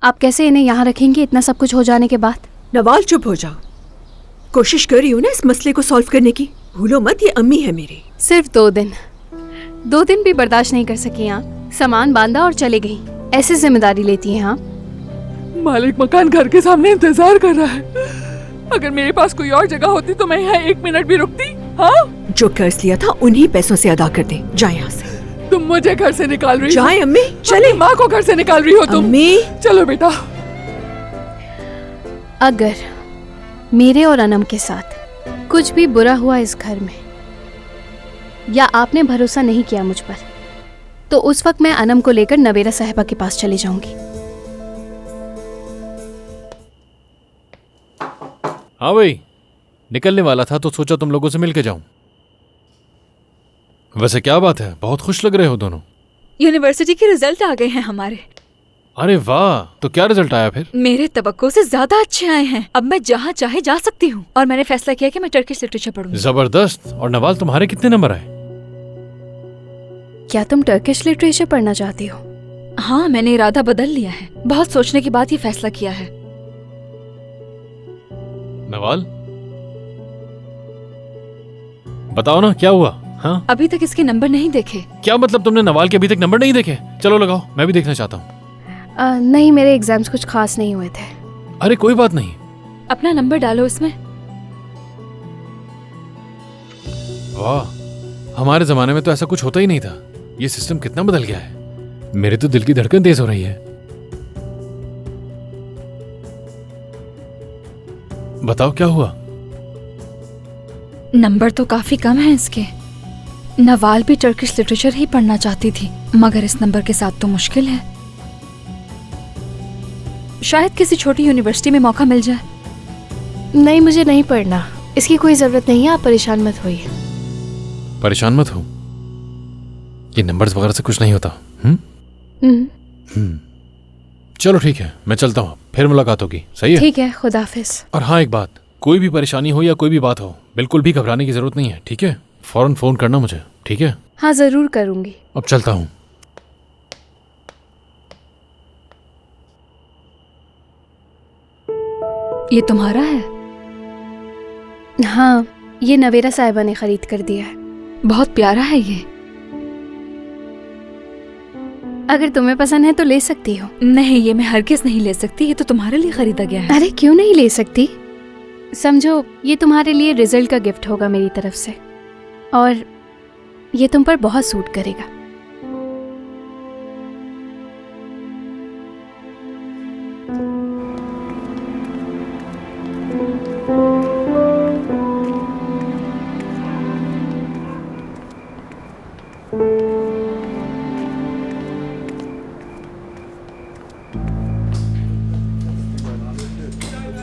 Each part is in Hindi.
आप कैसे इन्हें यहाँ रखेंगे इतना सब कुछ हो जाने के बाद? नवाल चुप हो जाओ। कोशिश कर रही हूँ ना इस मसले को सॉल्व करने की। भूलो मत ये अम्मी है मेरी। सिर्फ 2 दिन भी बर्दाश्त नहीं कर सकी आप। सामान बांधा और चले गई। ऐसे जिम्मेदारी लेती हैं आप। मालिक मकान घर के सामने इंतजार कर रहा है। अगर मेरे पास कोई और जगह होती तो मैं यहाँ 1 मिनट भी रुकती। हाँ, जो कर्ज लिया था उन्हीं पैसों से अदा कर दे। जाए यहाँ से। तुम मुझे घर से निकाल रही हो। जाए अम्मी, चले। माँ को घर से निकाल रही हो तुम। अम्मी चलो बेटा। अगर मेरे और अनम के साथ कुछ भी बुरा हुआ इस घर में, या आपने भरोसा नहीं किया मुझ पर, तो उस वक्त मैं अनम को लेकर नवेरा साहिबा के पास चली जाऊंगी। हाँ भाई, निकलने वाला था तो सोचा तुम लोगों से मिलके जाऊं। वैसे क्या बात है, बहुत खुश लग रहे हो दोनों। यूनिवर्सिटी के रिजल्ट आ गए हैं हमारे। अरे वाह, तो क्या रिजल्ट आया फिर? मेरे तवक्को से ज्यादा अच्छे आए हैं। अब मैं जहाँ चाहे जा सकती हूँ और मैंने फैसला किया कि मैं टर्किश लिटरेचर पढ़ूंगी। जबरदस्त। और नवाल, तुम्हारे कितने नंबर आए? क्या तुम टर्किश लिटरेचर पढ़ना चाहती हो? हाँ, मैंने इरादा बदल लिया है। बहुत सोचने के बाद ये फैसला किया है। नवाल, बताओ ना क्या हुआ? हाँ, अभी तक इसके नंबर नहीं देखे। क्या मतलब तुमने नवाल के अभी तक नंबर नहीं देखे? चलो लगाओ, मैं भी देखना चाहता हूँ। नहीं, मेरे एग्जाम्स कुछ खास नहीं हुए थे। अरे कोई बात नहीं। अपना नंबर डालो इसमें। वाह, हमारे जमाने में तो ऐसा कुछ होता ही नहीं था। ये सिस्टम कितना बदल गया है। मेरे तो दिल की धड़कन तेज हो रही है। बताओ क्या हुआ? नंबर तो काफी कम है इसके। नवाल भी टर्किश लिटरेचर ही पढ़ना चाहती थी, मगर इस नंबर के साथ तो मुश्किल है। शायद किसी छोटी यूनिवर्सिटी में मौका मिल जाए। नहीं, मुझे नहीं पढ़ना। इसकी कोई जरूरत नहीं है, आप परेशान मत होइए। परेशान मत हो, ये नंबर्स वगैरह से कुछ नहीं होता। चलो ठीक है, मैं चलता हूँ, फिर मुलाकात होगी। सही है? ठीक है, खुदा हाफिज। और हाँ, एक बात, कोई भी परेशानी हो या कोई भी बात हो, बिल्कुल भी घबराने की जरूरत नहीं है, ठीक है? फौरन फोन करना मुझे, ठीक है? हाँ, जरूर करूंगी। अब चलता हूँ। ये तुम्हारा है? हाँ, ये नवेरा साहिबा ने खरीद कर दिया है। बहुत प्यारा है ये। अगर तुम्हें पसंद है तो ले सकती हो। नहीं, ये मैं हरगिज़ नहीं ले सकती। ये तो तुम्हारे लिए खरीदा गया है। अरे क्यों नहीं ले सकती? समझो, ये तुम्हारे लिए रिजल्ट का गिफ्ट होगा मेरी तरफ से, और ये तुम पर बहुत सूट करेगा।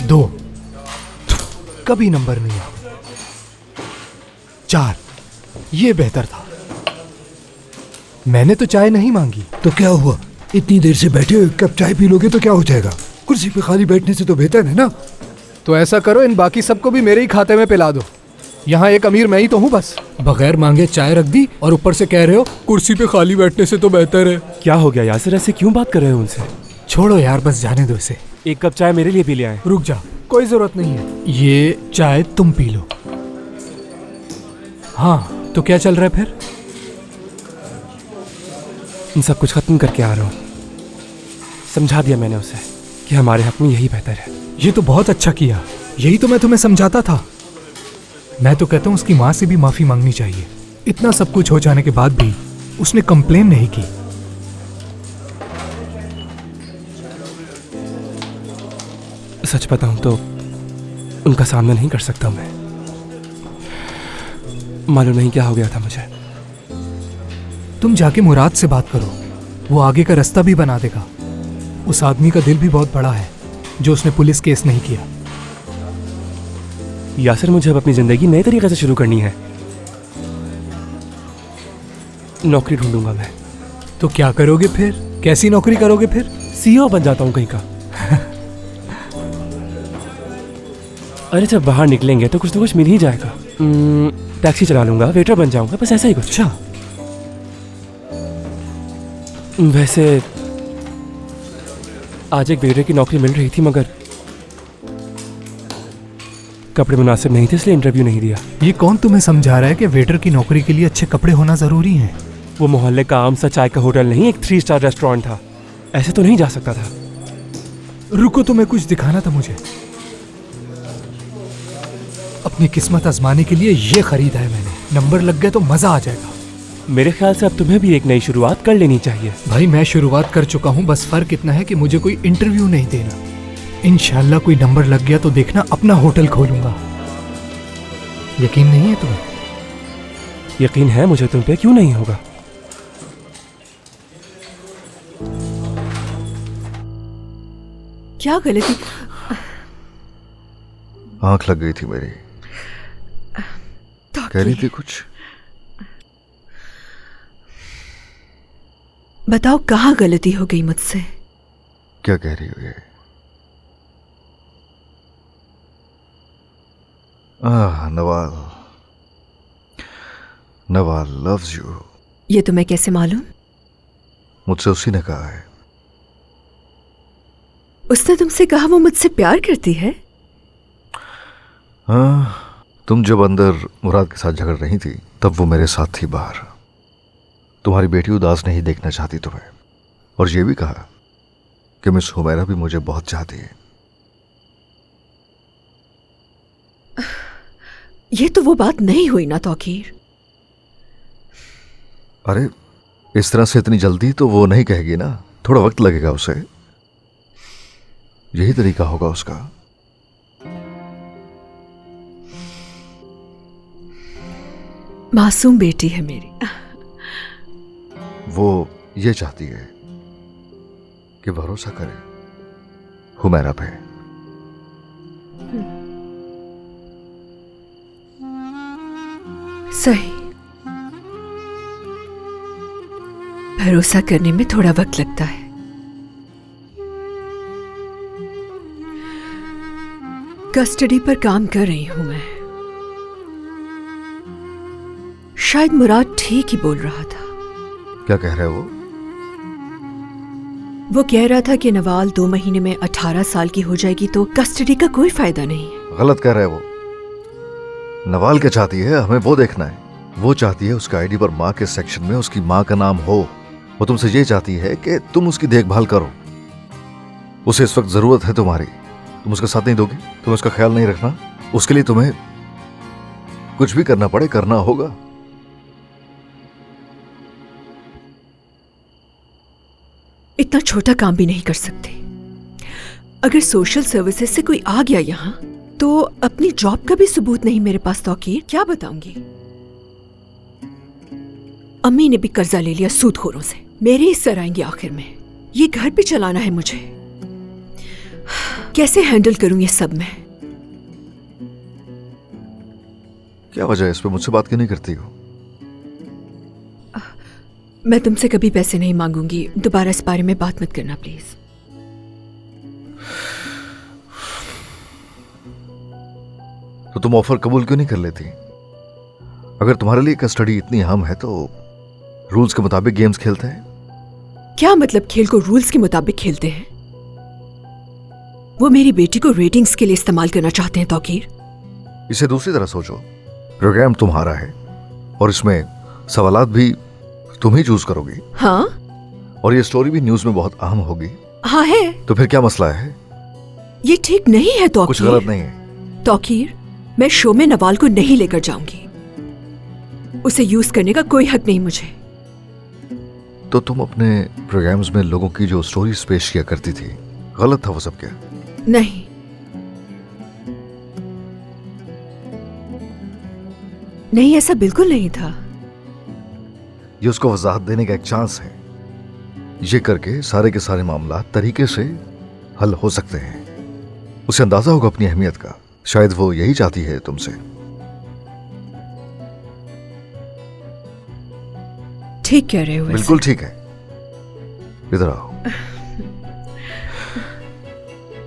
दो, कभी नंबर नहीं आता। 4, ये बेहतर था। मैंने तो चाय नहीं मांगी। तो क्या हुआ, इतनी देर से बैठे हो, एक कप चाय पी लोगे तो क्या हो जाएगा? कुर्सी पे खाली बैठने से तो बेहतर है ना। तो ऐसा करो, इन बाकी सबको भी मेरे ही खाते में पिला दो। यहाँ एक अमीर मैं ही तो हूँ बस। बगैर मांगे चाय रख दी और ऊपर से कह रहे हो कुर्सी पे खाली बैठने से तो बेहतर है। क्या हो गया यासिर, ऐसे क्यों बात कर रहे हो उनसे? छोड़ो यार, बस जाने दो इसे। 1 कप चाय मेरे लिए भी ले आए। रुक जा, कोई जरूरत नहीं है, ये चाय तुम पी लो। हाँ, तो क्या चल रहा है फिर? इन सब कुछ खत्म करके आ रहा हूँ। समझा दिया मैंने उसे कि हमारे हक में यही बेहतर है। ये तो बहुत अच्छा किया, यही तो मैं तुम्हें समझाता था। मैं तो कहता हूँ उसकी माँ से भी माफी मांगनी चाहिए। इतना सब कुछ हो जाने के बाद भी उसने कंप्लेन नहीं की। सच बताऊं तो उनका सामना नहीं कर सकता मैं। मालूम नहीं क्या हो गया था मुझे। तुम जाके मुराद से बात करो, वो आगे का रास्ता भी बना देगा। उस आदमी का दिल भी बहुत बड़ा है जो उसने पुलिस केस नहीं किया। यासिर, मुझे अब अपनी जिंदगी नए तरीके से शुरू करनी है। नौकरी ढूंढूंगा मैं। तो क्या करोगे फिर? कैसी नौकरी करोगे फिर? सीईओ बन जाता हूँ कहीं का। अरे जब बाहर निकलेंगे तो कुछ मिल ही जाएगा। टैक्सी चला लूंगा, वेटर बन जाऊंगा, बस ऐसा ही कुछ। अच्छा, वैसे आज एक वेटर की नौकरी मिल रही थी मगर कपड़े मुनासिब नहीं थे इसलिए इंटरव्यू नहीं दिया। ये कौन तुम्हें समझा रहा है कि वेटर की नौकरी के लिए अच्छे कपड़े होना जरूरी है? वो मोहल्ले का आम सा चाय का होटल नहीं, एक 3 स्टार रेस्टोरेंट था। ऐसे तो नहीं जा सकता था। रुको, तुम्हें कुछ दिखाना था मुझे। अपनी किस्मत आजमाने के लिए ये खरीदा है मैंने। नंबर लग गए तो मजा आ जाएगा। मेरे ख्याल से अब तुम्हें भी एक नई शुरुआत कर लेनी चाहिए। भाई मैं शुरुआत कर चुका हूँ, बस फर्क इतना है कि मुझे कोई इंटरव्यू नहीं देना। इंशाल्लाह कोई नंबर लग गया तो देखना अपना होटल खोलूंगा। यकीन नहीं है तुम्हें? यकीन है मुझे तुम पे, क्यों नहीं होगा। क्या गलती? आंख लग गई थी मेरी। कह रही थी कुछ? बताओ कहाँ गलती हो गई मुझसे? क्या कह रही हो ये? Nawal, Nawal loves you. ये तुम्हें कैसे मालूम? मुझसे उसी ने कहा है। उसने तुमसे कहा वो मुझसे प्यार करती है? हाँ, तुम जब अंदर मुराद के साथ झगड़ रही थी तब वो मेरे साथ थी बाहर। तुम्हारी बेटी उदास नहीं देखना चाहती तुम्हें, और ये भी कहा कि मिस हुमैरा भी मुझे बहुत चाहती है। ये तो वो बात नहीं हुई ना तौकीर। अरे इस तरह से इतनी जल्दी तो वो नहीं कहेगी ना, थोड़ा वक्त लगेगा उसे। यही तरीका होगा उसका। मासूम बेटी है मेरी। वो ये चाहती है कि भरोसा करे हुमैरा पे। सही। भरोसा करने में थोड़ा वक्त लगता है। कस्टडी पर काम कर रही हूं मैं। शायद मुराद ठीक ही बोल रहा था। क्या कह रहे हो? वो कह रहा था कि नवाल 2 महीने में 18 साल की हो जाएगी तो कस्टडी का कोई फायदा नहीं है। गलत कह रहे हो। नवाल क्या चाहती है हमें वो देखना है। वो चाहती है उसका आईडी पर माँ के सेक्शन में उसकी माँ का नाम हो। वो तुमसे ये चाहती है कि तुम उसकी देखभाल करो। उसे इस वक्त जरूरत है तुम्हारी। तुम उसका साथ नहीं दोगे, तुम उसका ख्याल नहीं रखना। उसके लिए तुम्हें कुछ भी करना पड़े करना होगा। इतना छोटा काम भी नहीं कर सकते। अगर सोशल सर्विसेज से कोई आ गया यहाँ तो अपनी जॉब का भी सबूत नहीं मेरे पास तौकीर, क्या बताऊंगी। अम्मी ने भी कर्जा ले लिया सूदखोरों से। मेरे ही सर आएंगे आखिर में। ये घर भी चलाना है मुझे। कैसे हैंडल करूं ये सब मैं? क्या वजह है इस पे मुझसे बात क्यों नहीं करती हो? मैं तुमसे कभी पैसे नहीं मांगूंगी। दोबारा इस बारे में बात मत करना प्लीज। तो तुम ऑफर कबूल क्यों नहीं कर लेती? अगर तुम्हारे लिए कस्टडी इतनी अहम है तो रूल्स के मुताबिक गेम्स खेलते हैं। क्या मतलब खेल को रूल्स के मुताबिक खेलते हैं? वो मेरी बेटी को रेटिंग्स के लिए इस्तेमाल करना चाहते हैं तौकीर। इसे दूसरी तरह सोचो। प्रोग्राम तुम्हारा है और इसमें सवालात भी तुम ही चूज करोगी। हाँ, और ये स्टोरी भी न्यूज में बहुत अहम होगी। हाँ है। तो फिर क्या मसला है? ये ठीक नहीं है तौकीर। कुछ गलत नहीं है तौकीर। मैं शो में नवाल को नहीं लेकर जाऊंगी। उसे यूज करने का कोई हक नहीं मुझे। तो तुम अपने प्रोग्राम्स में लोगों की जो स्टोरीज पेश किया करती थी, गलत था वो सब क्या? नहीं, नहीं ऐसा बिल्कुल नहीं था। ये उसको वजाहत देने का एक चांस है। ये करके सारे के सारे मामला तरीके से हल हो सकते हैं। उसे अंदाजा होगा अपनी अहमियत का। शायद वो यही चाहती है तुमसे। ठीक कह रहे हो। बिल्कुल ठीक है। इधर आओ।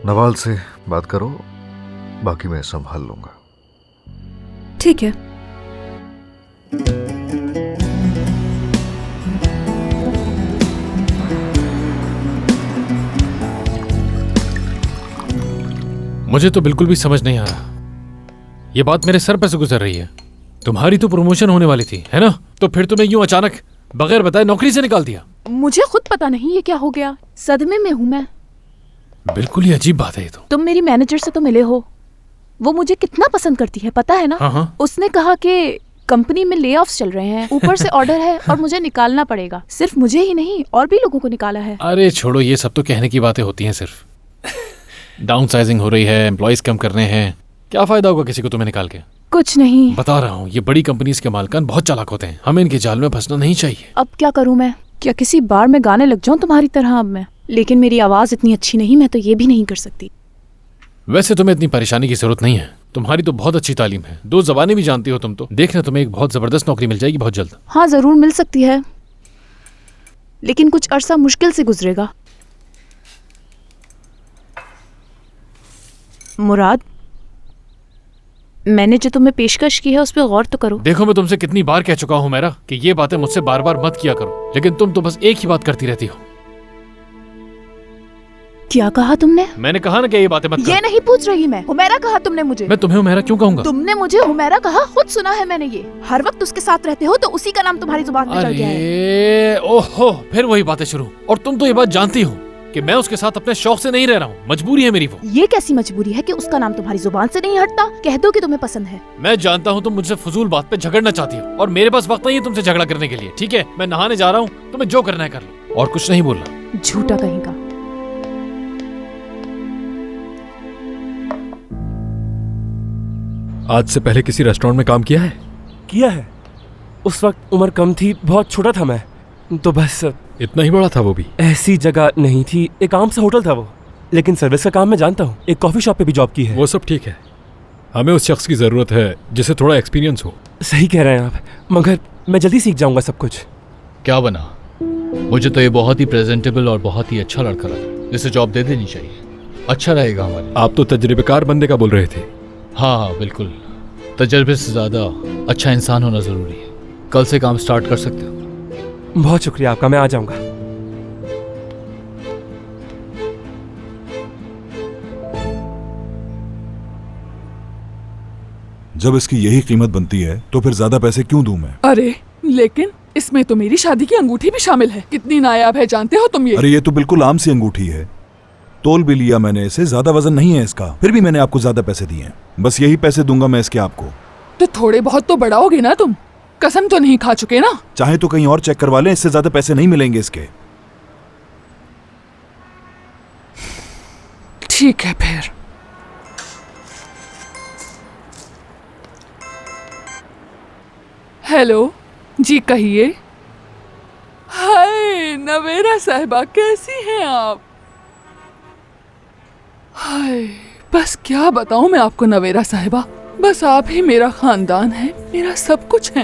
नवाल से बात करो, बाकी मैं संभाल लूंगा। ठीक है। मुझे तो बिल्कुल भी समझ नहीं आ रहा, ये बात मेरे सर पर से गुजर रही है। तुम्हारी तो प्रमोशन होने वाली थी, है ना? तो फिर तुम्हें यूं अचानक बगैर बताए नौकरी से निकाल दिया। मुझे खुद पता नहीं ये क्या हो गया, सदमे में हूँ मैं। बिल्कुल ही अजीब बात है ये तो। तुम मेरी मैनेजर से तो मिले हो, वो मुझे कितना पसंद करती है पता है ना? हाँ। उसने कहा कि कंपनी में ले ऑफ्स चल रहे हैं, ऊपर से ऑर्डर है और मुझे निकालना पड़ेगा। सिर्फ मुझे ही नहीं और भी लोगों को निकाला है। अरे छोड़ो, ये सब तो कहने की बातें होती हैं सिर्फ। डाउन साइजिंग हो रही है, एम्प्लॉइज कम करने हैं, क्या फायदा होगा किसी को तुम्हें निकाल के? कुछ नहीं। बता रहा हूँ, ये बड़ी कंपनीज के मालिकान बहुत चालाक होते हैं, हमें इनके जाल में फंसना नहीं चाहिए। अब क्या करूँ मैं? क्या किसी बार में गाने लग जाऊं तुम्हारी तरह अब मैं? लेकिन मेरी आवाज इतनी अच्छी नहीं, मैं तो ये भी नहीं कर सकती। वैसे तुम्हें इतनी परेशानी की जरूरत नहीं है, तुम्हारी तो बहुत अच्छी तालीम है, 2 ज़बानें भी जानती हो तुम तो। देखना तुम्हें एक बहुत जबरदस्त नौकरी मिल जाएगी बहुत जल्द। हाँ जरूर मिल सकती है, लेकिन कुछ अरसा मुश्किल से गुजरेगा। मुराद, मैंने जो तुम्हें पेशकश की है उस पर गौर तो करो। देखो, मैं तुमसे कितनी बार कह चुका हूँ मेरा कि ये बातें मुझसे बार बार मत किया करो, लेकिन तुम तो बस एक ही बात करती रहती हो। क्या कहा तुमने? मैंने कहा ना कि ये बातें मत करो। ये नहीं पूछ रही मैं, हुमैरा कहा तुमने मुझे। मैं तुम्हें हुमैरा क्यों कहूंगा? तुमने मुझे हुमैरा कहा, खुद सुना है मैंने। ये हर वक्त उसके साथ रहते हो तो उसी का नाम तुम्हारी जुबान पे चढ़ गया है। अरे ओहो, फिर वही बातें शुरू। और तुम तो ये बात जानती हो कि मैं उसके साथ अपने शौक से नहीं रह रहा हूँ, मजबूरी है मेरी वो। ये कैसी मजबूरी है कि उसका नाम तुम्हारी जुबान से नहीं हटता? कह दो कि तुम्हें पसंद है। मैं जानता हूँ तुम मुझसे फजूल बात पे झगड़ना चाहती हो, और मेरे पास वक्त नहीं है तुमसे झगड़ा करने के लिए। ठीक है, मैं नहाने जा रहा हूँ, तुम्हें जो करना है कर लो, और कुछ नहीं बोलना। झूठा कहीं का। आज से पहले किसी रेस्टोरेंट में काम किया है? किया है। उस वक्त उम्र कम थी, बहुत छोटा था मैं, तो बस। इतना ही बड़ा था वो भी? ऐसी जगह नहीं थी, एक आम सा होटल था वो, लेकिन सर्विस का काम मैं जानता हूँ। एक कॉफी शॉप पे भी जॉब की है। वो सब ठीक है, हमें उस शख्स की जरूरत है जिसे थोड़ा एक्सपीरियंस हो। सही कह रहे हैं आप, मगर मैं जल्दी सीख जाऊंगा सब कुछ। क्या बना? मुझे तो ये बहुत ही प्रेजेंटेबल और बहुत ही अच्छा लड़का लगा, जिसे जॉब दे देनी चाहिए, अच्छा रहेगा हमारे। आप तो तजुर्बेकार बंदे का बोल रहे थे। हाँ बिल्कुल, तजर्बे से ज़्यादा अच्छा इंसान होना ज़रूरी है। कल से काम स्टार्ट कर सकते हो। बहुत शुक्रिया आपका, मैं आ जाऊंगा। जब इसकी यही कीमत बनती है तो फिर ज्यादा पैसे क्यों दूं मैं? अरे लेकिन इसमें तो मेरी शादी की अंगूठी भी शामिल है। कितनी नायाब है जानते हो तुम ये? अरे ये तो बिल्कुल आम सी अंगूठी है, तोल भी लिया मैंने इसे, ज्यादा वजन नहीं है इसका, फिर भी मैंने आपको ज्यादा पैसे दिए हैं। बस यही पैसे दूंगा मैं इसके आपको। तो थोड़े बहुत तो बढ़ाओगे ना तुम? कसम तो नहीं खा चुके ना? चाहे तो कहीं और चेक करवा लें, इससे ज्यादा पैसे नहीं मिलेंगे इसके। ठीक है फिर। हेलो जी, कहिए। हाय नवेरा साहिबा, कैसी हैं आप? हाय, बस क्या बताऊं मैं आपको नवेरा साहिबा, बस आप ही मेरा खानदान है, मेरा सब कुछ है।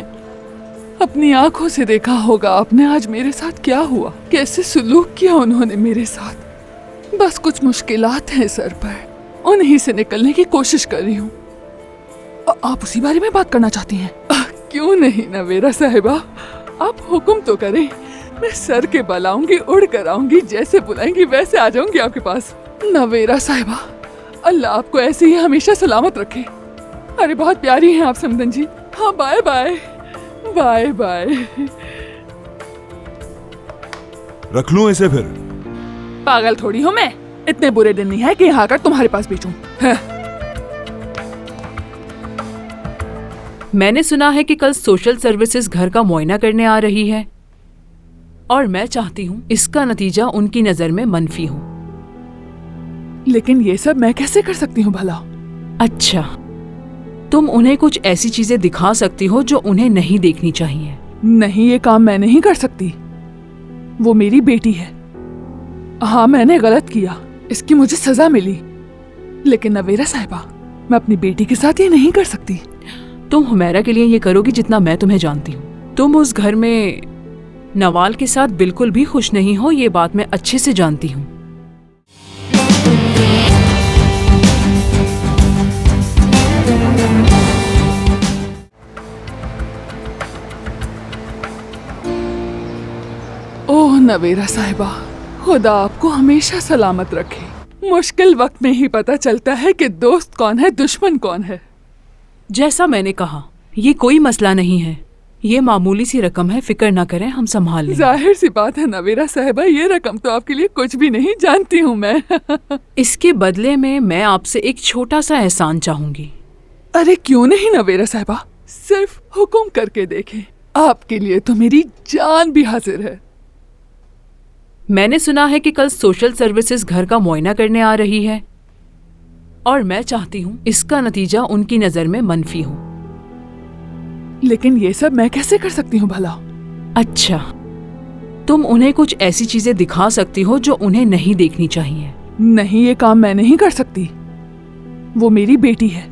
अपनी आंखों से देखा होगा आपने आज मेरे साथ क्या हुआ, कैसे सुलूक किया उन्होंने मेरे साथ। बस कुछ मुश्किलात हैं सर पर, उन्हीं से निकलने की कोशिश कर रही हूँ। आप उसी बारे में बात करना चाहती हैं? क्यों नहीं नवेरा साहिबा, आप हुक्म तो करें, मैं सर के बल आऊंगी, उड़ कर आऊंगी, जैसे बुलाएंगी वैसे आ जाऊंगी आपके पास। नवेरा साहिबा, अल्लाह आपको ऐसे ही हमेशा सलामत रखे। अरे बहुत प्यारी हैं आप समदन जी। हाँ बाय बाय बाय बाय। रख लूं इसे फिर? पागल थोड़ी हूँ मैं, इतने बुरे दिन नहीं है कि यहाँ आकर तुम्हारे पास बेचूं। मैंने सुना है कि कल सोशल सर्विसेज घर का मुआयना करने आ रही है, और मैं चाहती हूँ इसका नतीजा उनकी नजर में मनफी हो। लेकिन ये सब मैं कैसे कर सकती हूँ भला? अच्छा, तुम उन्हें कुछ ऐसी चीजें दिखा सकती हो जो उन्हें नहीं देखनी चाहिए। नहीं, ये काम मैं नहीं कर सकती, वो मेरी बेटी है। हाँ मैंने गलत किया, इसकी मुझे सजा मिली, लेकिन नवेरा साहिबा मैं अपनी बेटी के साथ ये नहीं कर सकती। तुम हुमैरा के लिए ये करोगी जितना मैं तुम्हें जानती हूँ। तुम उस घर में नवाल के साथ बिल्कुल भी खुश नहीं हो, ये बात मैं अच्छे से जानती हूँ। ओह नवेरा साहिबा, खुदा आपको हमेशा सलामत रखे। मुश्किल वक्त में ही पता चलता है कि दोस्त कौन है, दुश्मन कौन है। जैसा मैंने कहा, ये कोई मसला नहीं है, ये मामूली सी रकम है, फिक्र ना करें, हम संभाल लेंगे। जाहिर सी बात है नवीरा साहिबा, ये रकम तो आपके लिए कुछ भी नहीं, जानती हूँ मैं। इसके बदले में मैं आपसे एक छोटा सा एहसान चाहूंगी। अरे क्यों नहीं नवीरा साहिबा, सिर्फ हुक्म करके देखें, आपके लिए तो मेरी जान भी हाजिर है। मैंने सुना है कि कल सोशल सर्विसेज घर का मुआयना करने आ रही है और मैं चाहती हूँ इसका नतीजा उनकी नजर में मनफी हो। लेकिन ये सब मैं कैसे कर सकती हूँ भला? अच्छा, तुम उन्हें कुछ ऐसी चीजें दिखा सकती हो जो उन्हें नहीं देखनी चाहिए। नहीं, ये काम मैं नहीं कर सकती, वो मेरी बेटी है।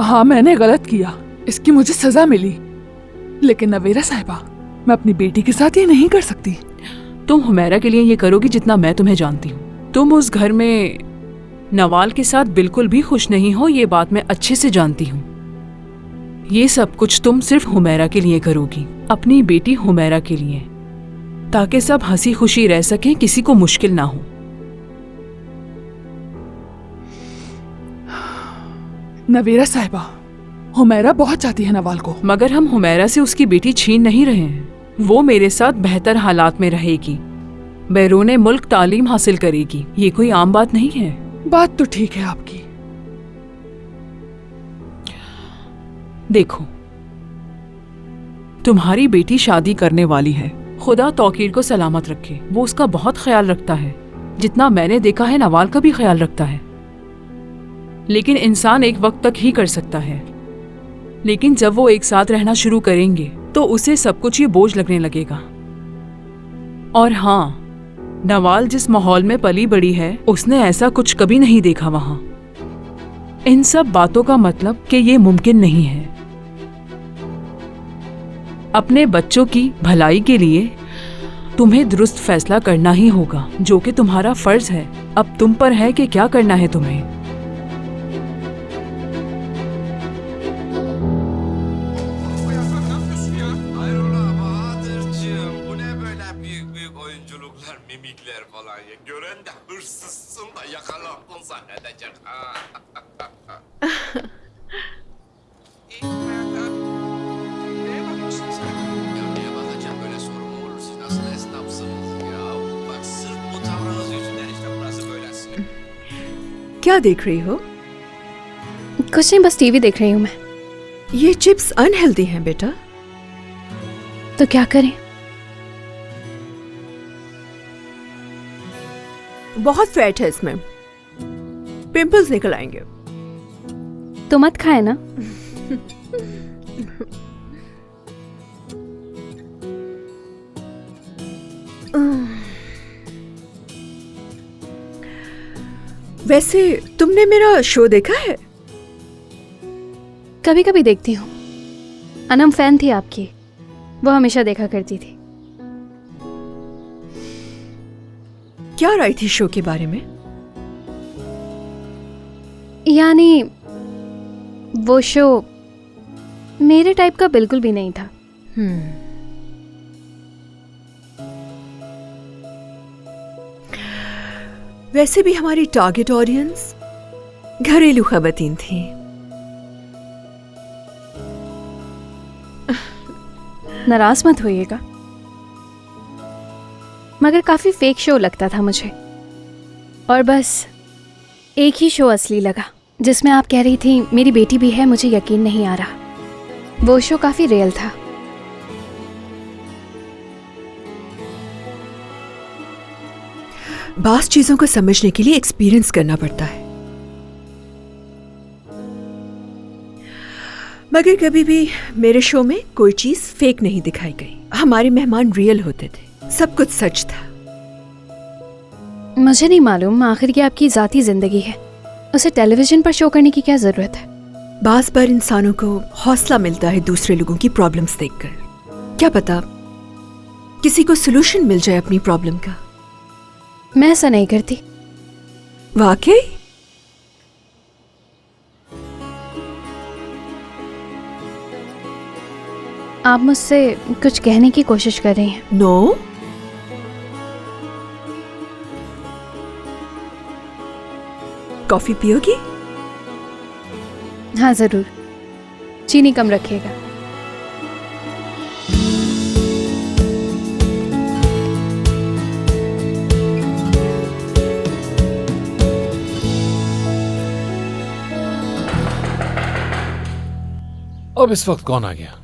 हाँ, मैंने गलत किया, इसकी मुझे सजा मिली, लेकिन नवीरा साहिबा, मैं अपनी बेटी के साथ ये नहीं कर सकती। तुम हुमैरा के लिए ये करोगी जितना मैं तुम्हें जानती हूँ। तुम उस घर में नवाल के साथ बिल्कुल भी खुश नहीं हो, ये बात मैं अच्छे से जानती हूँ। ये सब कुछ तुम सिर्फ हुमैरा के लिए करोगी, अपनी बेटी हुमैरा के लिए, ताकि सब हंसी खुशी रह सकें, किसी को मुश्किल ना हो। नवीरा साहिबा, हुमैरा बहुत चाहती है नवाल को। मगर हम हुमैरा से उसकी बेटी छीन नहीं रहे हैं। वो मेरे साथ बेहतर हालात में रहेगी, बैरूने मुल्क तालीम हासिल करेगी, ये कोई आम बात नहीं है। बात तो ठीक है आपकी। देखो, तुम्हारी बेटी शादी करने वाली है, खुदा तौकीर को सलामत रखे, वो उसका बहुत ख्याल रखता है, जितना मैंने देखा है नवाल का भी ख्याल रखता है। लेकिन इंसान एक वक्त तक ही कर सकता है, लेकिन जब वो एक साथ रहना शुरू करेंगे तो उसे सब कुछ ये बोझ लगने लगेगा। और हाँ, नवाल जिस माहौल में पली बड़ी है, उसने ऐसा कुछ कभी नहीं देखा वहां। इन सब बातों का मतलब कि ये मुमकिन नहीं है। अपने बच्चों की भलाई के लिए तुम्हें दुरुस्त फैसला करना ही होगा, जो कि तुम्हारा फर्ज है। अब तुम पर है कि क्या करना है तुम्हें। क्या देख रही हो? कुछ नहीं, बस टीवी देख रही हूँ मैं। ये चिप्स अनहेल्दी हैं बेटा। तो क्या करें? बहुत फैट है इसमें, पिंपल्स निकल आएंगे। तो मत खाए ना। वैसे तुमने मेरा शो देखा है? कभी कभी देखती हूँ। अनम फैन थी आपकी, वो हमेशा देखा करती थी। क्या राय थी शो के बारे में? यानी वो शो मेरे टाइप का बिल्कुल भी नहीं था। वैसे भी हमारी टारगेट ऑडियंस घरेलू खवातीन थी। नाराज मत होइएगा, मगर काफी फेक शो लगता था मुझे। और बस एक ही शो असली लगा, जिसमें आप कह रही थी मेरी बेटी भी है, मुझे यकीन नहीं आ रहा। वो शो काफी रियल था। बास चीजों को समझने के लिए एक्सपीरियंस करना पड़ता है। मगर कभी भी मेरे शो में कोई चीज फेक नहीं दिखाई गई। हमारे मेहमान रियल होते थे, सब कुछ सच था। मुझे नहीं मालूम, आखिर ये आपकी जाती जिंदगी है, उसे टेलीविजन पर शो करने की क्या जरूरत है? बास बार इंसानों को हौसला मिलता है दूसरे लोगों की प्रॉब्लम्स देखकर। क्या पता किसी को सलूशन मिल जाए अपनी प्रॉब्लम का। मैं ऐसा नहीं करती। वाकई? आप मुझसे कुछ कहने की कोशिश कर रही हैं? नो। कॉफी पियोगी? हाँ जरूर, चीनी कम रखिएगा। अब इस वक्त कौन आ गया?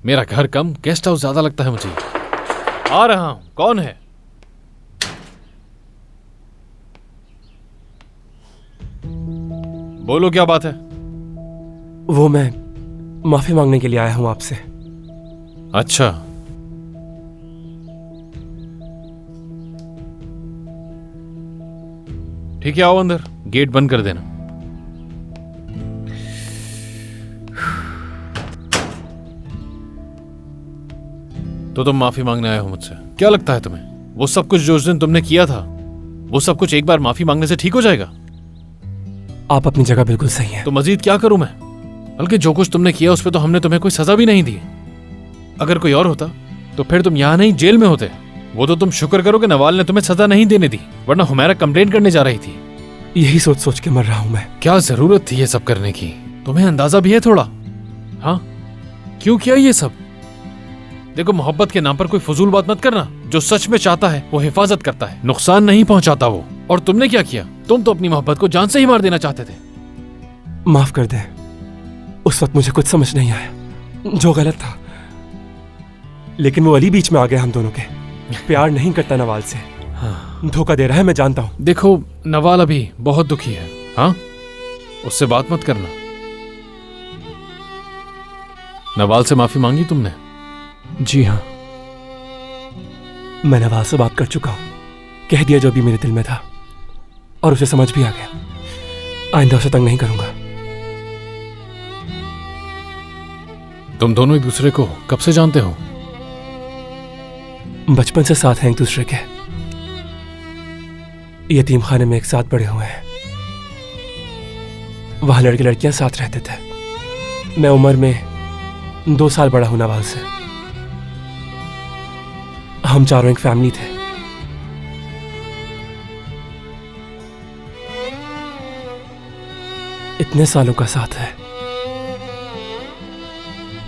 मेरा घर कम गेस्ट हाउस ज्यादा लगता है मुझे। आ रहा हूं, कौन है? बोलो क्या बात है? वो मैं माफी मांगने के लिए आया हूं आपसे। अच्छा, ठीक है, आओ अंदर, गेट बंद कर देना। तो तुम माफी मांगने आए हो मुझसे? क्या लगता है तुम्हें वो सब कुछ जो उस दिन तुमने किया था, वो सब कुछ एक बार माफी मांगने से ठीक हो जाएगा? आप अपनी जगह बिल्कुल सही हैं। तो मजीद क्या करूं मैं? बल्कि जो कुछ तुमने किया उस पर तो हमने तुम्हें कोई सजा भी नहीं दी। अगर कोई और होता तो फिर तुम यहां नहीं जेल में होते। वो तो तुम शुक्र करो कि नवाल ने तुम्हें सजा नहीं देने दी, वरना हुमैरा कंप्लेंट करने जा रही थी। यही सोच सोच के मर रहा हूं मैं। क्या जरूरत थी ये सब करने की? तुम्हें अंदाजा भी है थोड़ा? हाँ, क्यों किया ये सब? देखो, मोहब्बत के नाम पर कोई फजूल बात मत करना। जो सच में चाहता है वो हिफाजत करता है, नुकसान नहीं पहुंचाता वो। और तुमने क्या किया? तुम तो अपनी मोहब्बत को जान से ही मार देना चाहते थे। माफ कर दे, उस वक्त मुझे कुछ समझ नहीं आया, जो गलत था। लेकिन वो अली बीच में आ गया हम दोनों के। प्यार नहीं करता नवाल से, धोखा दे रहा है, मैं जानता हूं। देखो, नवाल अभी बहुत दुखी है। हाँ, उससे बात मत करना। नवाल से माफी मांगी तुमने? जी हाँ, मैं नवाल से बात कर चुका हूं, कह दिया जो भी मेरे दिल में था, और उसे समझ भी आ गया। आइंदा उसे तंग नहीं करूंगा। तुम दोनों एक दूसरे को कब से जानते हो? बचपन से साथ हैं एक दूसरे के, यतीम खाने में एक साथ बड़े हुए हैं। वहां लड़के लड़कियां साथ रहते थे। मैं उम्र में 2 साल बड़ा हूं नवाल से। हम चारों एक फैमिली थे। इतने सालों का साथ है,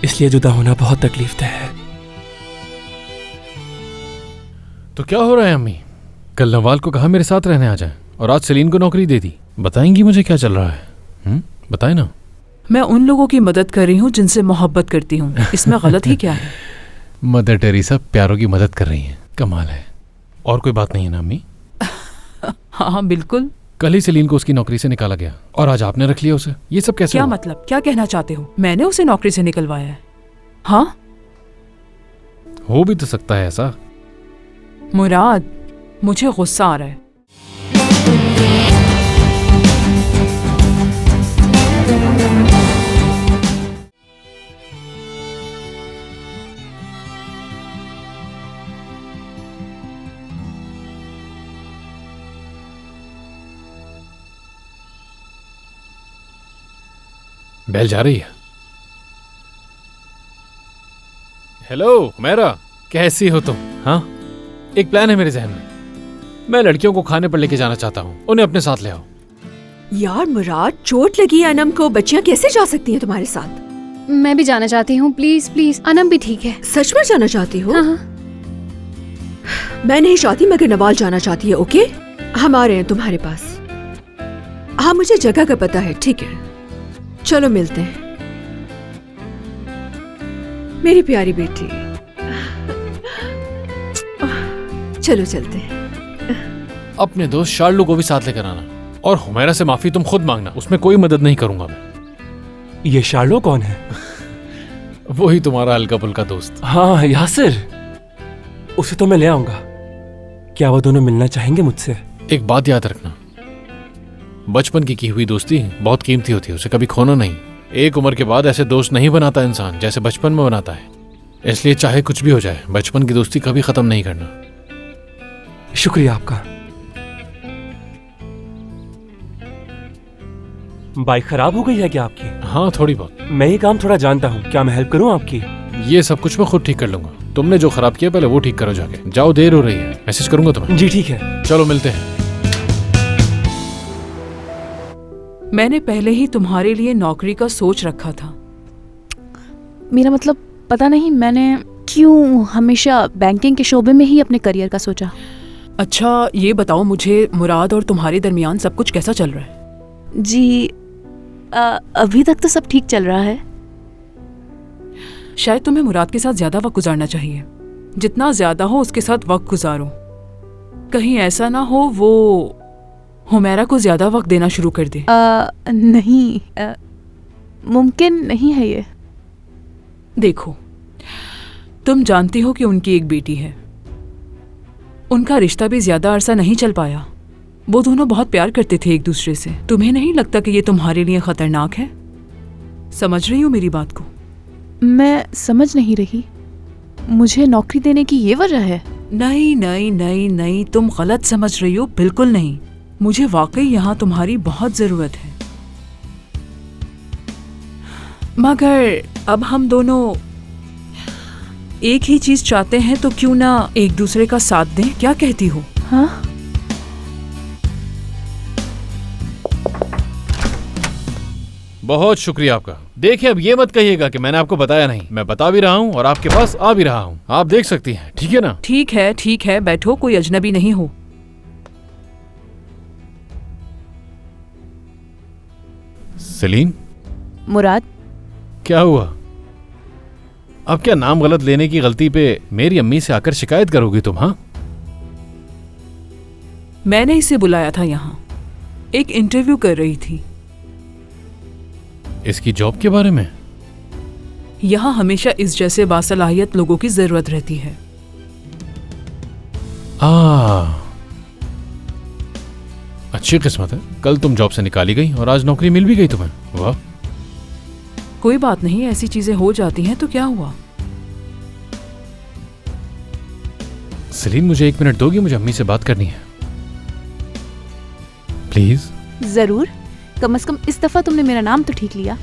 इसलिए जुदा होना बहुत तकलीफ दे है। तो क्या हो रहा है अम्मी? कल नवाल को कहा मेरे साथ रहने आ जाए, और आज सलीन को नौकरी दे दी। बताएंगी मुझे क्या चल रहा है? बताए ना। मैं उन लोगों की मदद कर रही हूँ जिनसे मोहब्बत करती हूँ, इसमें गलत ही क्या है? मदर टेरेसा प्यारों की मदद कर रही है, कमाल है। और कोई बात नहीं है ना अम्मी? हाँ बिल्कुल। कल ही सलीन को उसकी नौकरी से निकाला गया, और आज आपने रख लिया उसे। ये सब कैसे क्या हुआ? मतलब, क्या कहना चाहते हो? मैंने उसे नौकरी से निकलवाया है? हाँ, हो भी तो सकता है ऐसा। मुराद, मुझे गुस्सा आ रहा है। बेल जा रही है। हेलो हुमैरा, कैसी हो तुम? हाँ, एक प्लान है मेरे जहन में। मैं लड़कियों को खाने पर लेके जाना चाहता हूँ, उन्हें अपने साथ ले आओ। यार मुराद, चोट लगी है अनम को, बच्चियां कैसे जा सकती हैं तुम्हारे साथ? मैं भी जाना चाहती हूँ, प्लीज प्लीज। अनम भी ठीक है। सच में जाना चाहती हो? हाँ। मैं नहीं चाहती, मगर नवाल जाना चाहती है। ओके, हम आ रहे हैं तुम्हारे पास। हाँ, मुझे जगह का पता है। ठीक है, चलो मिलते हैं मेरी प्यारी बेटी। चलो चलते हैं। अपने दोस्त शार्लू को भी साथ लेकर आना, और हुमैरा से माफी तुम खुद मांगना, उसमें कोई मदद नहीं करूंगा मैं। ये शार्लो कौन है? वही तुम्हारा हल्का पुल्का दोस्त। हाँ, यासिर। उसे तो मैं ले आऊंगा। क्या वो दोनों मिलना चाहेंगे मुझसे? एक बात याद रखना, बचपन की हुई दोस्ती बहुत कीमती होती है, उसे कभी खोना नहीं। एक उम्र के बाद ऐसे दोस्त नहीं बनाता इंसान जैसे बचपन में बनाता है। इसलिए चाहे कुछ भी हो जाए, बचपन की दोस्ती कभी खत्म नहीं करना। शुक्रिया आपका। बाइक खराब हो गई है क्या आपकी? हाँ, थोड़ी बहुत। मैं ये काम थोड़ा जानता हूँ, क्या मैं हेल्प करूँ आपकी? ये सब कुछ मैं खुद ठीक कर लूंगा। तुमने जो खराब किया पहले वो ठीक करो जाके। जाओ, देर हो रही है। मैसेज करूंगा तुम्हें। जी ठीक है। चलो मिलते हैं। मैंने पहले ही तुम्हारे लिए नौकरी का सोच रखा था। मेरा मतलब पता नहीं मैंने क्यों हमेशा बैंकिंग के शोबे में ही अपने करियर का सोचा। अच्छा ये बताओ मुझे, मुराद और तुम्हारे दरमियान सब कुछ कैसा चल रहा है? जी अभी तक तो सब ठीक चल रहा है। शायद तुम्हें मुराद के साथ ज्यादा वक्त गुजारना चाहिए। जितना ज्यादा हो उसके साथ वक्त गुजारो। कहीं ऐसा ना हो वो हुमैरा को ज्यादा वक्त देना शुरू कर दे। नहीं, मुमकिन नहीं है ये। देखो, तुम जानती हो कि उनकी एक बेटी है। उनका रिश्ता भी ज्यादा अरसा नहीं चल पाया। वो दोनों बहुत प्यार करते थे एक दूसरे से। तुम्हें नहीं लगता कि ये तुम्हारे लिए खतरनाक है? समझ रही हो मेरी बात को? मैं समझ नहीं रही। मुझे नौकरी देने की ये वजह है? नहीं नहीं नहीं नहीं, तुम गलत समझ रही हो। बिल्कुल नहीं। मुझे वाकई यहाँ तुम्हारी बहुत जरूरत है। मगर अब हम दोनों एक ही चीज चाहते हैं तो क्यों ना एक दूसरे का साथ दें? क्या कहती हो? हाँ? बहुत शुक्रिया आपका। देखिए अब ये मत कहिएगा कि मैंने आपको बताया नहीं। मैं बता भी रहा हूँ और आपके पास आ भी रहा हूँ। आप देख सकती हैं, ठीक है ना? ठीक है, बैठो। कोई अजनबी नहीं हो। सेलीन? मुराद? क्या हुआ? अब क्या नाम गलत लेने की गलती पे मेरी अम्मी से आकर शिकायत करोगी तुम? हाँ, मैंने इसे बुलाया था यहाँ। एक इंटरव्यू कर रही थी। इसकी जॉब के बारे में? यहाँ हमेशा इस जैसे बासलाहियत लोगों की जरूरत रहती है। अच्छी किस्मत है। कल तुम जॉब से निकाली गई और आज नौकरी मिल भी गई तुम्हें। वाह। कोई बात नहीं, ऐसी चीजें हो जाती हैं तो क्या हुआ। सेलीन मुझे 1 मिनट दोगी? मुझे अम्मी से बात करनी है, प्लीज। जरूर। कम से कम इस दफा तुमने मेरा नाम तो ठीक लिया।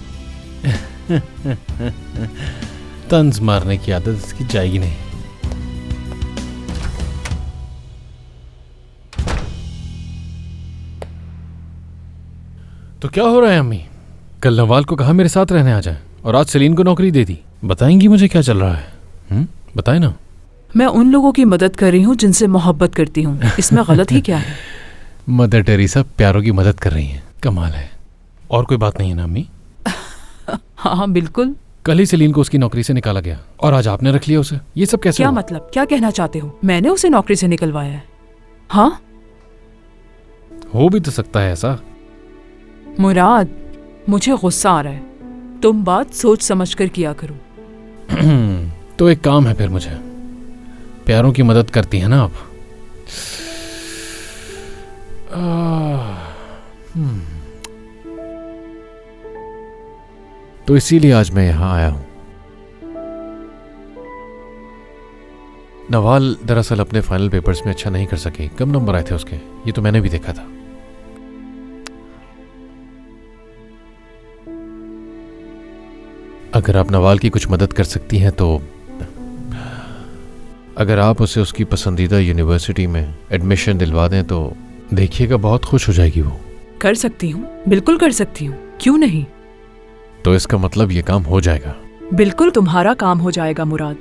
तंज मारने की आदत इसकी जाएगी नहीं। तो क्या हो रहा है अम्मी? कल नवाल को कहा मेरे साथ रहने आ जाए और आज सेलीन को नौकरी दे दी। बताएंगी मुझे क्या चल रहा है? बताए ना। मैं उन लोगों की मदद कर रही हूँ जिनसे मोहब्बत करती हूँ। इसमें गलत ही क्या है? मदर टेरेसा प्यारों की मदद कर रही हैं। कमाल है। और कोई बात नहीं है ना अम्मी? हाँ बिल्कुल। कल ही सेलीन को उसकी नौकरी से निकाला गया और आज आपने रख लिया उसे। ये सब कैसे क्या हुआ? मतलब? क्या कहना चाहते हो? मैंने उसे नौकरी से निकलवाया है? हाँ, हो भी तो सकता है ऐसा। मुराद, मुझे गुस्सा आ रहा है। तुम बात सोच समझ कर किया करो। तो एक काम है फिर मुझे। प्यारों की मदद करती है ना आप? तो इसीलिए आज मैं यहां आया हूं। नवाल दरअसल अपने फाइनल पेपर्स में अच्छा नहीं कर सके। कम नंबर आए थे उसके, ये तो मैंने भी देखा था। अगर आप नवाल की कुछ मदद कर सकती हैं तो अगर आप उसे उसकी पसंदीदा यूनिवर्सिटी में एडमिशन दिलवा दें तो देखिएगा बहुत खुश हो जाएगी वो। कर सकती हूँ, बिल्कुल कर सकती हूँ। क्यों नहीं? तो इसका मतलब ये काम हो जाएगा? बिल्कुल तुम्हारा काम हो जाएगा मुराद।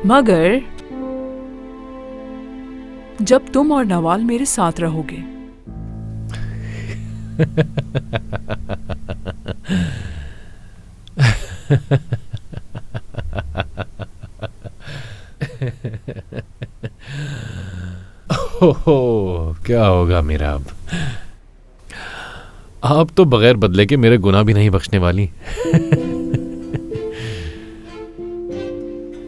मगर जब तुम और नवाल मेरे साथ रहोगे। ओहो, क्या होगा मेरा अब? आप तो बगैर बदले के मेरे गुनाह भी नहीं बख्शने वाली।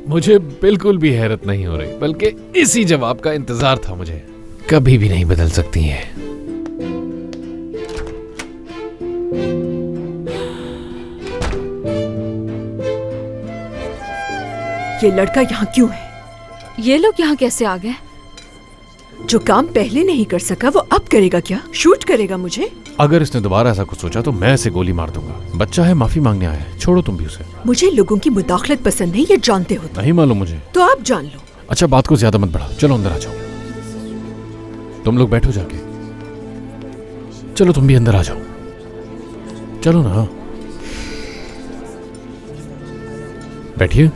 मुझे बिल्कुल भी हैरत नहीं हो रही, बल्कि इसी जवाब का इंतजार था मुझे। कभी भी नहीं बदल सकती है। ये लड़का यहाँ क्यों है? ये लोग यहाँ कैसे आ गए? जो काम पहले नहीं कर सका वो अब करेगा क्या? शूट करेगा मुझे? अगर इसने दोबारा ऐसा कुछ सोचा तो मैं इसे गोली मार दूंगा। बच्चा है, माफी मांगने आया है, छोड़ो तुम भी उसे। मुझे लोगों की मुदाखलत पसंद नहीं, ये जानते हो। नहीं मालूम मुझे। तो आप जान लो। अच्छा, बात को ज्यादा मत बढ़ाओ, चलो अंदर आ जाओ। तुम लोग बैठो जाके। चलो तुम भी अंदर आ जाओ। चलो ना, बैठिए।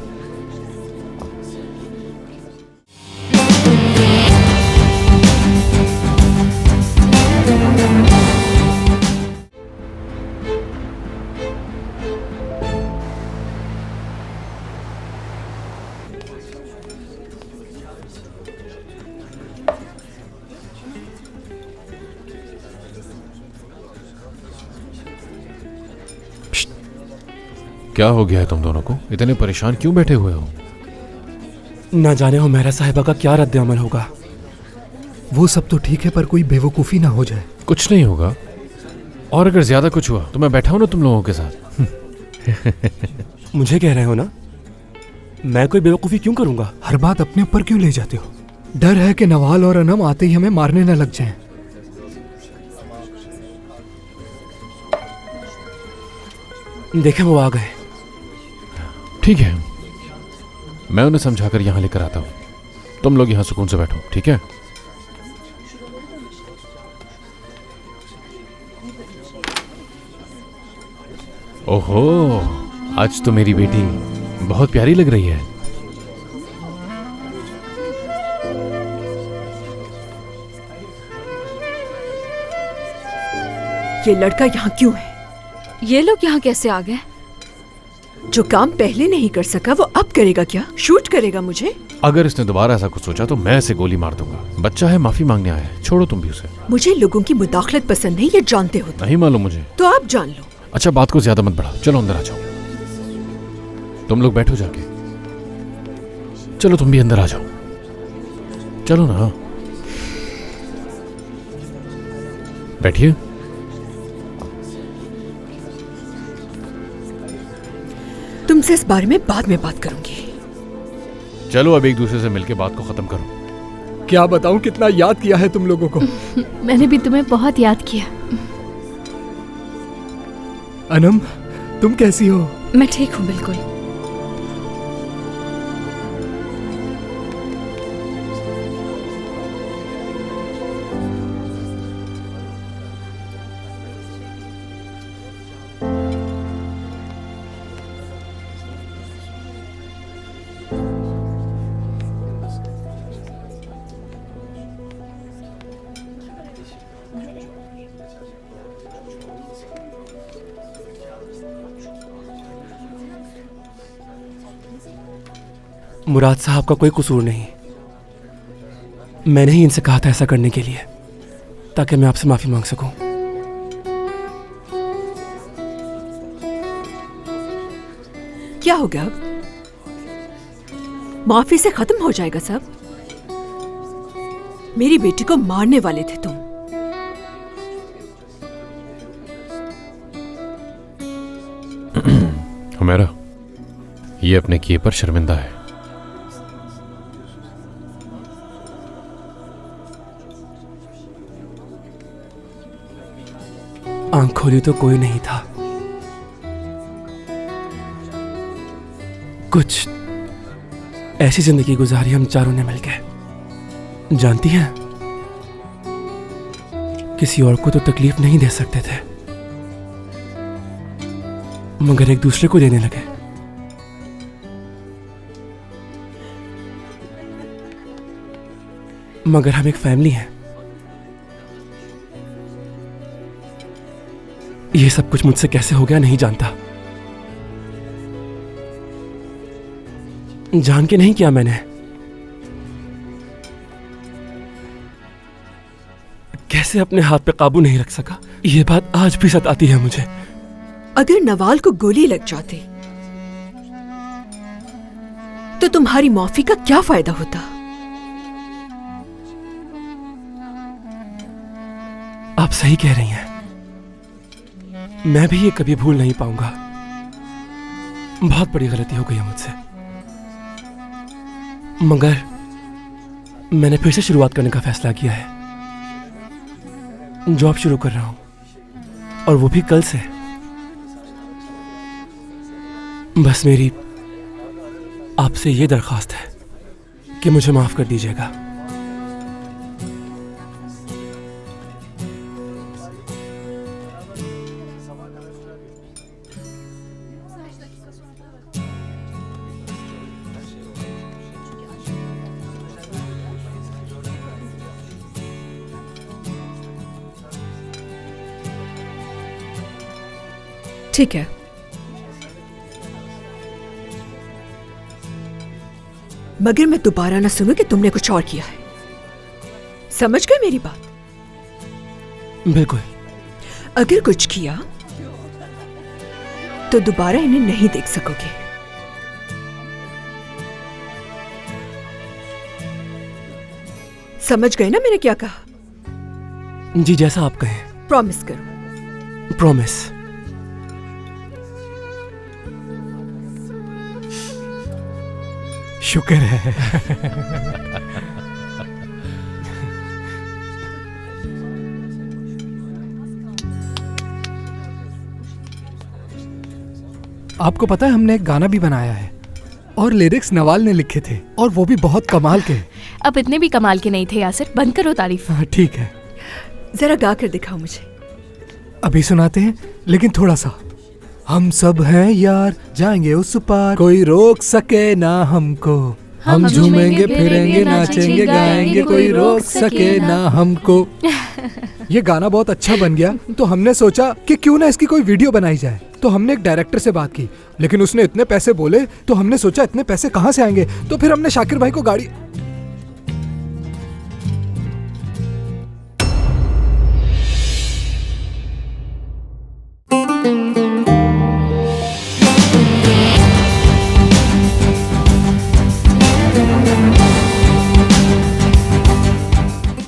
क्या हो गया है तुम दोनों को? इतने परेशान क्यों बैठे हुए हो? ना जाने हो मेरा साहिबा का क्या रद्द अमल होगा। वो सब तो ठीक है, पर कोई बेवकूफ़ी ना हो जाए। कुछ नहीं होगा, और अगर ज्यादा कुछ हुआ तो मैं बैठा हूं ना तुम लोगों के साथ। मुझे कह रहे हो ना? मैं कोई बेवकूफ़ी क्यों करूंगा? हर बात अपने ऊपर क्यों ले जाते हो? डर है कि नवाल और अनम आते ही हमें मारने न लग जाएं। देखें वो आ गए। ठीक है, मैं उन्हें समझाकर यहां लेकर आता हूं। तुम लोग यहां सुकून से बैठो, ठीक है? ओहो, आज तो मेरी बेटी बहुत प्यारी लग रही है। ये लड़का यहाँ क्यों है? ये लोग यहाँ कैसे आ गए? जो काम पहले नहीं कर सका वो अब करेगा क्या? शूट करेगा मुझे? अगर इसने दोबारा ऐसा कुछ सोचा तो मैं इसे गोली मार दूंगा। बच्चा है, माफी मांगने आया है, छोड़ो तुम भी उसे। मुझे लोगों की मुदाखलत पसंद नहीं, ये जानते हो। नहीं मालूम मुझे। तो आप जान लो। अच्छा, बात को ज्यादा मत बढ़ाओ, चलो अंदर आ जाओ। तुम लोग बैठो जाके। चलो तुम भी अंदर आ जाओ, चलो ना, बैठिए। तुमसे इस बारे में बाद में बात करूंगी। चलो अब एक दूसरे से मिलके बात को खत्म करो। क्या बताऊं कितना याद किया है तुम लोगों को। मैंने भी तुम्हें बहुत याद किया। अनम, तुम कैसी हो? मैं ठीक हूँ बिल्कुल। मुराद साहब का कोई कसूर नहीं। मैंने ही इनसे कहा था ऐसा करने के लिए, ताकि मैं आपसे माफी मांग सकूं। क्या हो गया अब? माफी से खत्म हो जाएगा सब? मेरी बेटी को मारने वाले थे तुम। हुमैरा, ये अपने किए पर शर्मिंदा है। आंख खोली तो कोई नहीं था। कुछ ऐसी जिंदगी गुजारी हम चारों ने मिलकर। जानती हैं, किसी और को तो तकलीफ नहीं दे सकते थे, मगर एक दूसरे को देने लगे। मगर हम एक फैमिली हैं। ये सब कुछ मुझसे कैसे हो गया नहीं जानता। जान के नहीं किया मैंने। कैसे अपने हाथ पे काबू नहीं रख सका, ये बात आज भी सताती है मुझे। अगर नवाल को गोली लग जाती तो तुम्हारी माफी का क्या फायदा होता? आप सही कह रही हैं। मैं भी ये कभी भूल नहीं पाऊंगा। बहुत बड़ी गलती हो गई है मुझसे। मगर मैंने फिर से शुरुआत करने का फैसला किया है। जॉब शुरू कर रहा हूं, और वो भी कल से। बस मेरी आपसे ये दरख्वास्त है कि मुझे माफ कर दीजिएगा। ठीक है। मगर मैं दोबारा ना सुनूं कि तुमने कुछ और किया है। समझ गए मेरी बात? बिल्कुल। अगर कुछ किया तो दोबारा इन्हें नहीं देख सकोगे। समझ गए ना मैंने क्या कहा? जी जैसा आप कहें। प्रॉमिस करो। प्रॉमिस। शुक्र है। आपको पता है हमने एक गाना भी बनाया है और लिरिक्स नवाल ने लिखे थे और वो भी बहुत कमाल के। अब इतने भी कमाल के नहीं थे यासिर, बंद करो तारीफ। ठीक है, जरा गा कर दिखाओ मुझे। अभी सुनाते हैं, लेकिन थोड़ा सा। हम सब हैं यार, जाएंगे उस पार, कोई रोक सके ना हमको। हम झूमेंगे फिरेंगे नाचेंगे गाएंगे, कोई रोक सके ना हमको। ये गाना बहुत अच्छा बन गया तो हमने सोचा कि क्यों ना इसकी कोई वीडियो बनाई जाए। तो हमने एक डायरेक्टर से बात की, लेकिन उसने इतने पैसे बोले तो हमने सोचा इतने पैसे कहाँ से आएंगे। तो फिर हमने शाकिर भाई को गाड़ी